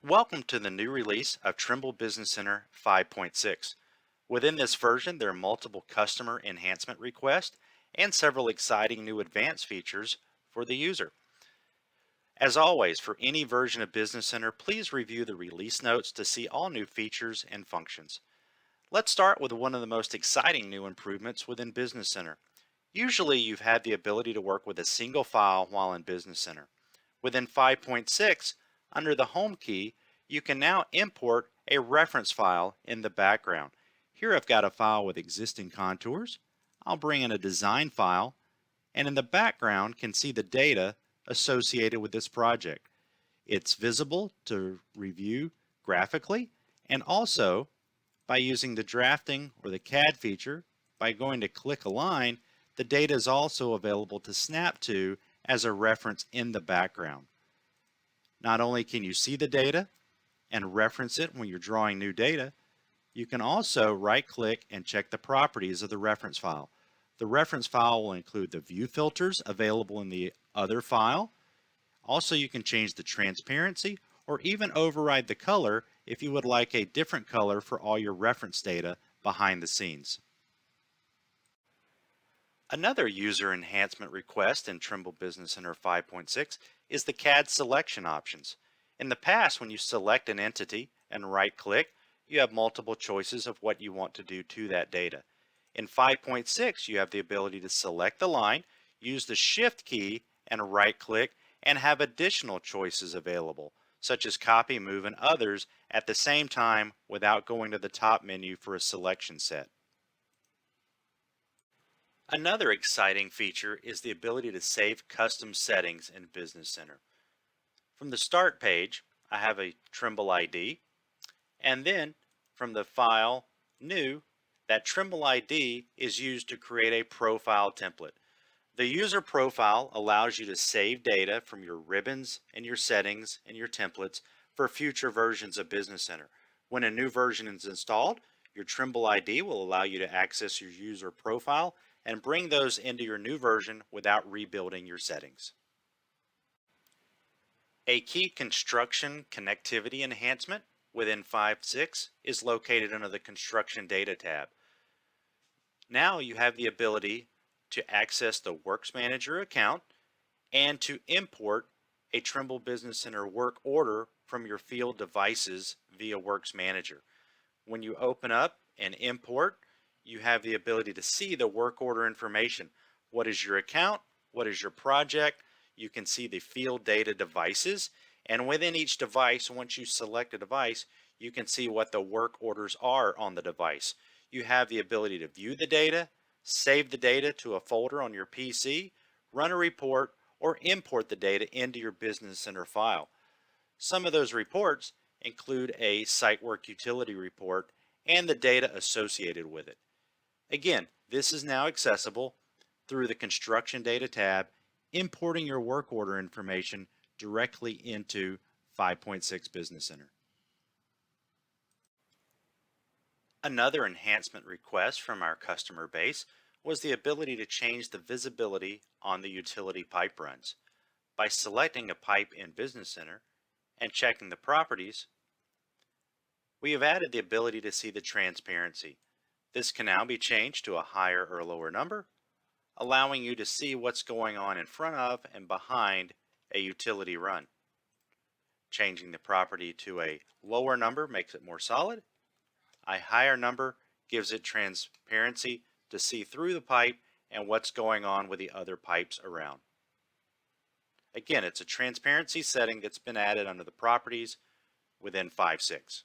Welcome to the new release of Trimble Business Center 5.6. Within this version, there are multiple customer enhancement requests and several exciting new advanced features for the user. As always, for any version of Business Center, please review the release notes to see all new features and functions. Let's start with one of the most exciting new improvements within Business Center. Usually, you've had the ability to work with a single file while in Business Center. Within 5.6, under the Home key, you can now import a reference file in the background. Here I've got a file with existing contours. I'll bring in a design file, and in the background can see the data associated with this project. It's visible to review graphically, and also by using the drafting or the CAD feature, by going to click a line, the data is also available to snap to as a reference in the background. Not only can you see the data and reference it when you're drawing new data, you can also right-click and check the properties of the reference file. The reference file will include the view filters available in the other file. Also, you can change the transparency or even override the color if you would like a different color for all your reference data behind the scenes. Another user enhancement request in Trimble Business Center 5.6 is the CAD Selection options. In the past, when you select an entity and right-click, you have multiple choices of what you want to do to that data. In 5.6, you have the ability to select the line, use the Shift key, and right-click, and have additional choices available, such as copy, move, and others at the same time without going to the top menu for a selection set. Another exciting feature is the ability to save custom settings in Business Center. From the Start page, I have a Trimble ID, and then from the File, New, that Trimble ID is used to create a profile template. The user profile allows you to save data from your ribbons and your settings and your templates for future versions of Business Center. When a new version is installed, your Trimble ID will allow you to access your user profile and bring those into your new version without rebuilding your settings. A key construction connectivity enhancement within 5.6 is located under the Construction Data tab. Now you have the ability to access the Works Manager account and to import a Trimble Business Center work order from your field devices via Works Manager. When you open up and import, you have the ability to see the work order information. What is your account? What is your project? You can see the field data devices, and within each device, once you select a device, you can see what the work orders are on the device. You have the ability to view the data, save the data to a folder on your PC, run a report, or import the data into your Business Center file. Some of those reports include a site work utility report and the data associated with it. Again, this is now accessible through the Construction Data tab, importing your work order information directly into 5.6 Business Center. Another enhancement request from our customer base was the ability to change the visibility on the utility pipe runs. By selecting a pipe in Business Center and checking the properties, we have added the ability to see the transparency. This can now be changed to a higher or lower number, allowing you to see what's going on in front of and behind a utility run. Changing the property to a lower number makes it more solid. A higher number gives it transparency to see through the pipe and what's going on with the other pipes around. Again, it's a transparency setting that's been added under the properties within 5.6.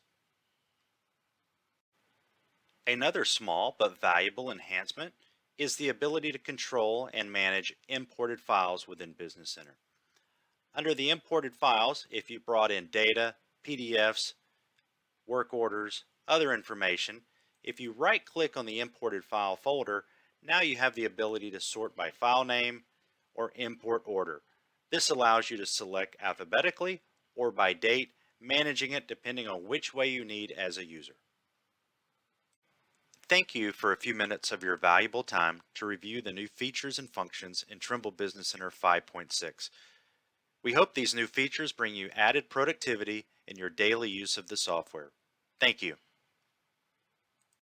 Another small but valuable enhancement is the ability to control and manage imported files within Business Center. Under the imported files, if you brought in data, PDFs, work orders, other information, if you right-click on the imported file folder, now you have the ability to sort by file name or import order. This allows you to select alphabetically or by date, managing it depending on which way you need as a user. Thank you for a few minutes of your valuable time to review the new features and functions in Trimble Business Center 5.6. We hope these new features bring you added productivity in your daily use of the software. Thank you.